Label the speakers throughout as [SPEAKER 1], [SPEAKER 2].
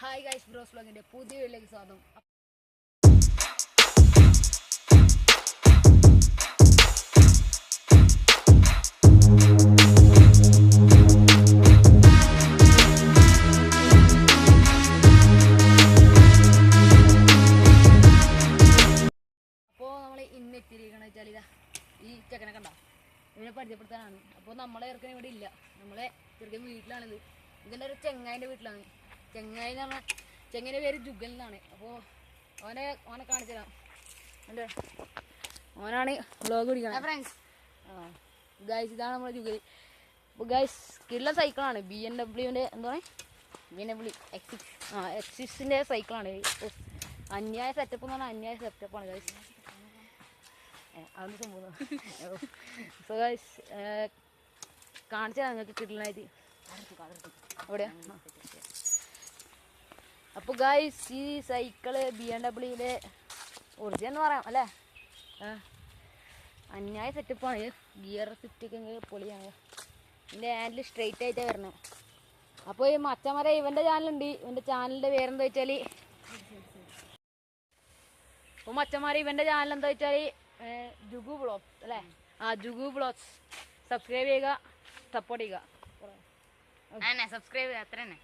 [SPEAKER 1] Hi guys bros വ്ലോഗിന്റെ പുതിയ വീഡിയോയിലേക്ക് സ്വാഗതം. അപ്പോൾ നമ്മൾ ഇന്ന് എത്തിയിരിക്കണ വെച്ചാൽ ഇതാ ഈ ചെക്കനെ കണ്ട ഇവനെ പരിചയപ്പെടുത്താനാണ്. അപ്പോൾ നമ്മളെ ചെറുക്കൻ ഇവിടെ ഇല്ല, നമ്മളെ ചെറുക്കൻ വീട്ടിലാണിത്. ഇതിൻ്റെ ഒരു ചെങ്ങായിൻ്റെ വീട്ടിലാണ്. ചെങ്ങായി എന്ന് പറഞ്ഞാൽ ചെങ്ങൻ്റെ പേര് ജുഗൽ എന്നാണ്. അപ്പോൾ ഓനെ കാണിച്ചു തരാം. എൻ്റെ ഓനാണ് വ്ളോഗ് പിടിക്കണം. ഫ്രണ്ട്സ് ഗൈസ് ഇതാണ് നമ്മുടെ ജുഗൽ. അപ്പോൾ ഗൈസ് കിള്ള സൈക്കിളാണ് BMW എന്താണ് BMW X6 സൈക്കിളാണ്. അന്യായ സെറ്റപ്പ് എന്ന് പറഞ്ഞാൽ അന്യായ സെറ്റപ്പാണ് ഗൈസ്. അതൊന്നും സംഭവം. സോ ഗൈസ് കാണിച്ചു തരാം നിങ്ങൾക്ക് കിട്ടലായിട്ട് എവിടെയാ. അപ്പോൾ ഗൈസ് ഈ സൈക്കിള് BMW ഒറിജിനൽ എന്ന് പറയാം അല്ലേ. അന്യായ സെറ്റപ്പാണ്. ഗിയർ സ്വിറ്റൊക്കെ പൊളിയാണ്. ഇതിൻ്റെ ഹാൻഡിൽ സ്ട്രെയിറ്റ് ആയിട്ടാണ് വരണം. അപ്പോൾ ഈ മച്ചമര ഇവൻ്റെ ചാനലുണ്ട്. ഇവൻ്റെ ചാനലിൻ്റെ പേരെന്താ വെച്ചാൽ അപ്പോൾ മച്ചന്മാർ ഇവൻ്റെ ചാനൽ എന്താ വെച്ചാൽ ജുഗു വ്ളോഗ്സ് അല്ലേ. ജുഗു വ്ളോഗ്സ് സബ്സ്ക്രൈബ് ചെയ്യുക, സപ്പോർട്ട് ചെയ്യുക.
[SPEAKER 2] സബ്സ്ക്രൈബ് അത്ര തന്നെ.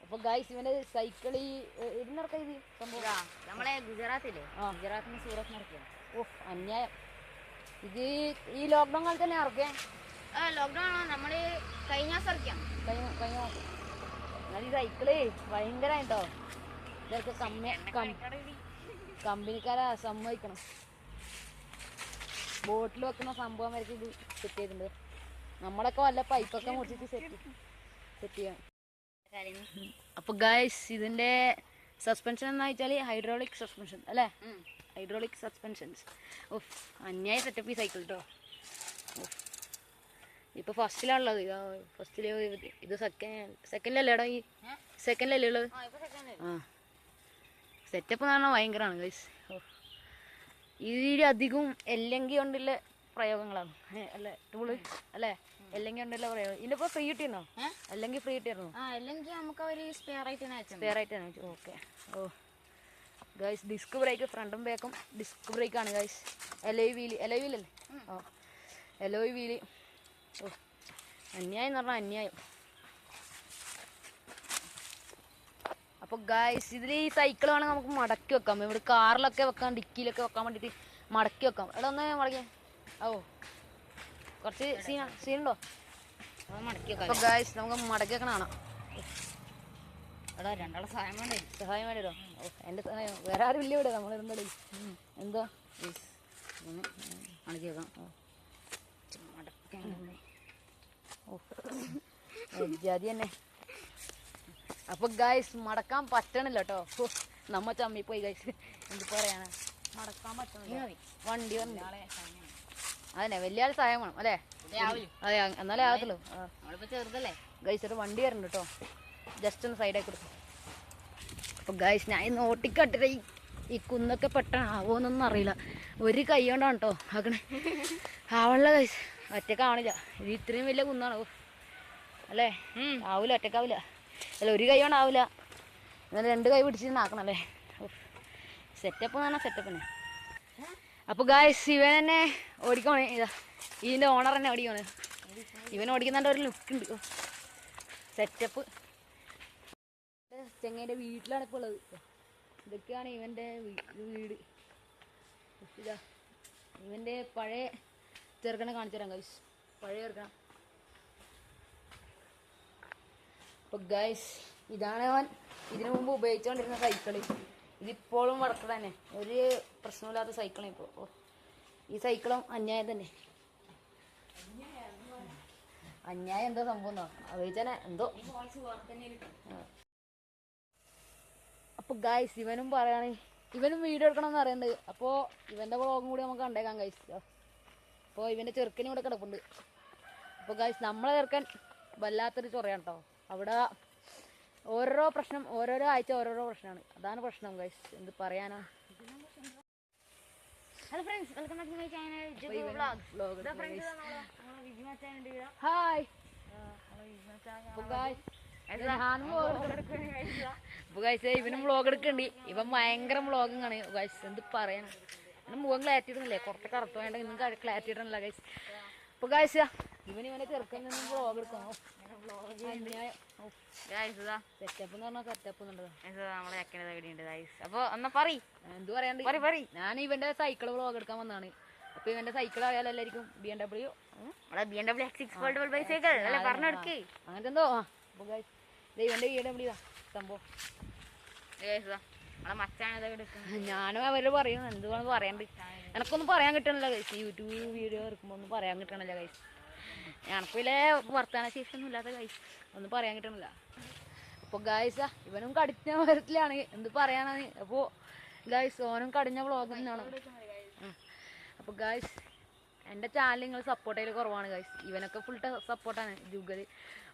[SPEAKER 1] അപ്പോൾ ഗൈസ് ഇവൻ്റെ സൈക്കിൾ ഇവിടുന്ന് ഇറക്കാം. ഇത് സംഭവം
[SPEAKER 2] നമ്മളെ ഗുജറാത്തില്ലേ, ഗുജറാത്തിൽ നിന്ന് സൂറത്ത് ഇറക്കിയ.
[SPEAKER 1] അന്യായം. ഇത് ഈ ലോക്ക്ഡൗൺ കാലത്ത് തന്നെ ഇറക്കേ.
[SPEAKER 2] ലോക്ക്ഡൗൺ ആണോ? നമ്മൾ കഴിഞ്ഞ മാസം ഇറക്കാം.
[SPEAKER 1] കഴിഞ്ഞ മാസം. എന്നാൽ ഈ സൈക്കിള് ഭയങ്കരമായിട്ടോ. ഇതൊക്കെ കമ്പനിക്കാരെ സമ്മതിക്കണം. ബോട്ടിൽ വെക്കുന്ന സംഭവം വരയ്ക്ക് ഇത് സെറ്റ് ചെയ്തിട്ടുണ്ട്. നമ്മളൊക്കെ വല്ല പൈപ്പൊക്കെ മുറിച്ചിട്ട് സെറ്റ് ചെയ്യാം. അപ്പോൾ ഗൈസ് ഇതിൻ്റെ സസ്പെൻഷൻ എന്ന് വെച്ചാൽ ഹൈഡ്രോളിക് സസ്പെൻഷൻ അല്ലേ. Hydraulic suspensions. അന്യായ സെറ്റപ്പ് ഈ സൈക്കിൾ കേട്ടോ. ഇപ്പോൾ ഫസ്റ്റിലാണുള്ളത്. ഫസ്റ്റിൽ ഇത് സെക്കൻഡിലല്ലേ ഇടാ. ഈ സെക്കൻഡിലല്ലേ ഉള്ളത്. സെറ്റപ്പ് എന്ന് പറഞ്ഞാൽ ഭയങ്കരമാണ് ഗൈസ്. ഇതിൽ അധികവും എല്ലെങ്കിൽ കൊണ്ടുള്ള പ്രയോഗങ്ങളാണ് അല്ലേ ടൂള് അല്ലേ. അല്ലെങ്കിൽ കൊണ്ടുള്ള പ്രയോഗം. ഇതിപ്പോൾ ഫ്രീ കിട്ടിയിരുന്നോ? അല്ലെങ്കിൽ ഫ്രീ കിട്ടിയിരുന്നോ?
[SPEAKER 2] അല്ലെങ്കിൽ നമുക്ക് ഒരു സ്പെയർ
[SPEAKER 1] ആയിട്ടാണ്. ഓക്കെ. ഗൈസ് ഡിസ്ക് ബ്രേക്ക് ഫ്രണ്ടും ബാക്കും ഡിസ്ക് ബ്രേക്കാണ് ഗൈസ്. എലോയ് വീലല്ലേ. Alloy wheel. അന്യായം എന്ന് പറഞ്ഞാൽ അന്യായം. അപ്പോൾ ഗൈസ് ഇതിൽ ഈ സൈക്കിൾ വേണമെങ്കിൽ നമുക്ക് മടക്കി വെക്കാം. ഇവിടെ കാറിലൊക്കെ വെക്കാം, ഡിക്കിയിലൊക്കെ വെക്കാൻ വേണ്ടിയിട്ട് മടക്കി വെക്കാം. എടാ ഒന്ന് മടക്കി. കുറച്ച് സീനുണ്ടോ?
[SPEAKER 2] മടക്കി വെക്കാം.
[SPEAKER 1] അപ്പോൾ ഗൈസ് നമുക്ക് മടക്കി വെക്കണം കാണാം.
[SPEAKER 2] എടാ രണ്ടാളെ സഹായം
[SPEAKER 1] വേണ്ടിവരോ? എൻ്റെ സഹായം വേറെ ആരും ഇല്ല ഇവിടെ. നമ്മൾ എന്താ എന്തോ
[SPEAKER 2] മടക്കി വെക്കാം.
[SPEAKER 1] ജാതി തന്നെ. അപ്പോൾ ഗൈസ് മടക്കാൻ പറ്റണില്ല കേട്ടോ. നമ്മ ചമ്മി പോയി ഗൈസ്. എന്ത് പറയാനാ, മടക്കാൻ പറ്റണില്ല. വണ്ടി വന്നു അതന്നെ വലിയ ആൾ സഹായം വേണം അല്ലേ. അതെ എന്നാലേ ആകത്തുള്ളൂ.
[SPEAKER 2] ചെറുതല്ലേ
[SPEAKER 1] ഗൈസ് ഒരു വണ്ടി വരുന്നുണ്ട് കേട്ടോ. ജസ്റ്റ് ഒന്ന് സൈഡായി കൊടുക്കും. അപ്പോൾ ഗൈസ് ഞാൻ ഇന്ന് ഓട്ടിക്കട്ടിട്ട് ഈ കുന്നൊക്കെ പെട്ടാവോന്നൊന്നും അറിയില്ല. ഒരു കൈ കൊണ്ടാണ് കേട്ടോ ആക്കണേ. ആവണില്ല ഗൈസ്, ഒറ്റക്കാവണില്ല. ഇത് ഇത്രയും വലിയ കുന്നാണ് അല്ലേ. ആവില്ല, ഒറ്റക്കാവില്ല. അല്ല ഒരു കൈ കൊണ്ടാവില്ല. എന്നാലും രണ്ട് കൈ പിടിച്ച് ആക്കണം അല്ലേ. സെറ്റപ്പ് എന്ന് പറഞ്ഞാൽ സെറ്റപ്പ് തന്നെ. അപ്പോൾ ഗായ്സ് ഇവൻ തന്നെ ഓടിക്കോണേ. ഇതാ ഇതിൻ്റെ ഓണർ തന്നെ ഓടിക്കോണേ. ഇവൻ ഓടിക്കുന്നുണ്ട് ഒരു ലുക്ക് ഉണ്ട്. സെറ്റപ്പ്. ചെങ്ങേൻ്റെ വീട്ടിലാണ് ഇപ്പോൾ ഉള്ളത്. ഇതൊക്കെയാണ് ഇവൻ്റെ വീട്. ഇതാ ഇവൻ്റെ പഴയ ചെറുക്കനെ കാണിച്ചു തരാം ഗൈസ്. പഴയ ചെറുക്കണം. അപ്പോൾ ഗൈസ് ഇതാണ് അവൻ ഇതിനു മുമ്പ് ഉപയോഗിച്ചുകൊണ്ടിരുന്ന സൈക്കിള്. ഇതിപ്പോഴും വർക്കർ തന്നെ. ഒരു പ്രശ്നമില്ലാത്ത സൈക്കിളാണ് ഇപ്പോൾ. ഈ സൈക്കിളും അന്യായം തന്നെ. അന്യായം എന്തോ സംഭവം എന്നോ ഉപയോഗിച്ചാൽ എന്തോ. അപ്പോൾ ഗൈസ് ഇവനും പറയാണ്, ഇവനും വീഡിയോ എടുക്കണമെന്ന് പറയുന്നുണ്ട്. അപ്പോൾ ഇവൻ്റെ വ്ളോഗും കൂടി നമുക്ക് കണ്ടേക്കാം ഗൈസ്. അപ്പോൾ ഇവൻ്റെ ചെറുക്കനും കൂടെ കിടപ്പുണ്ട്. അപ്പോൾ ഗൈസ് നമ്മളെ ചെറുക്കൻ വല്ലാത്തൊരു ചൊറയാണ് കേട്ടോ. അവിടെ ഓരോരോ പ്രശ്നം, ഓരോരോ ആഴ്ച ഓരോരോ പ്രശ്നമാണ്. അതാണ് പ്രശ്നം ഗൈസ്. എന്ത് പറയാനാ.
[SPEAKER 2] Hello friends, welcome back to my channel Jugu vlog.
[SPEAKER 1] Hi. അപ്പോൾ ഗൈസ് ഞാനും അപ്പൊ കഴിച്ച ഇവനും വ്ളോഗ് എടുക്കണ്ട്. ഇവൻ ഭയങ്കര വ്ളോഗും ആണ് കഴിച്ച. എന്ത് പറയണം, അവന്റെ മുഖം ക്ലാരിറ്റി ഇടുന്നില്ലേ, കുറച്ച് കറുത്ത് വേണ്ട ഇന്നും ക്ലാരിറ്റി ഇടണില്ല കഴിച്ച. അപ്പൊ കഴിച്ച ഇവനെ ചെറുക്കൻ നിന്ന് വ്ളോഗ് എടുക്കണം. സെറ്റപ്പ് എന്ന് പറഞ്ഞാൽ സെറ്റപ്പ്
[SPEAKER 2] നമ്മളെ അപ്പൊ എന്നാ പറയ്,
[SPEAKER 1] എന്ത് പറയാണ്ട്. ഞാൻ ഇവന്റെ സൈക്കിൾ വ്ളോഗ് എടുക്കാൻ വന്നാണ്. അപ്പൊ ഇവന്റെ സൈക്കിൾ അറിയാലോ എല്ലാവർക്കും, BMW അങ്ങനത്തെ എന്തോ. ഇവന്റെ BMW സംഭവം. ഞാനും അവര് പറയും എന്തുവാന്ന് പറയാണ്ട്. എനക്കൊന്നും പറയാൻ കിട്ടണില്ല കൈസ്. യൂട്യൂബ് വീഡിയോ എടുക്കുമ്പോ ഒന്നും പറയാൻ കിട്ടണില്ല കൈസ്. എനക്ക് വലിയ വർത്താന ശേഷിയൊന്നും ഇല്ലാത്ത കൈസ്, ഒന്നും പറയാൻ കിട്ടണില്ല. അപ്പൊ ഗായ്സ് ഇവനും കടിഞ്ഞ മരത്തിലാണ്, എന്ത് പറയാനാണ്. അപ്പൊ ഗായ്സ് ഓനും കടിഞ്ഞ വ്ളോഗ് തന്നെയാണ്. അപ്പൊ ഗായ്സ് എൻ്റെ ചാനൽ നിങ്ങൾ സപ്പോർട്ട് ചെയ്യൽ കുറവാണ് ഗായ്സ്. ഇവനൊക്കെ ഫുൾ സപ്പോർട്ടാണ് ജുഗൽ.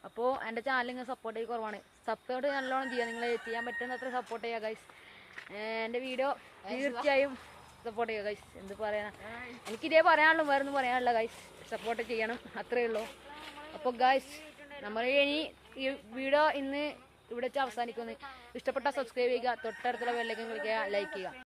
[SPEAKER 1] അപ്പോൾ എൻ്റെ ചാനൽ നിങ്ങൾ സപ്പോർട്ട് ചെയ്യൽ കുറവാണ്. സപ്പോർട്ട് നല്ലോണം ചെയ്യുക, നിങ്ങൾ ചെയ്യാൻ പറ്റുന്നത്ര സപ്പോർട്ട് ചെയ്യുക ഗൈസ്. എൻ്റെ വീഡിയോ തീർച്ചയായും സപ്പോർട്ട് ചെയ്യുക ഗൈസ്. എന്ത് പറയാനാ, എനിക്കിതേ പറയാനുള്ളൂ, വേറെ ഒന്നും പറയാനില്ല ഗൈസ്. സപ്പോർട്ട് ചെയ്യണം, അത്രയേ ഉള്ളൂ. അപ്പോൾ ഗൈസ് നമ്മൾ ഇനി ഈ വീഡിയോ ഇന്ന് ഇവിടെ വെച്ച് അവസാനിക്കുന്നു. ഇഷ്ടപ്പെട്ട സബ്സ്ക്രൈബ് ചെയ്യുക, തൊട്ടടുത്തുള്ള ബെല്ലൈക്കൻ ക്ലിക്ക് ചെയ്യുക, ലൈക്ക് ചെയ്യുക.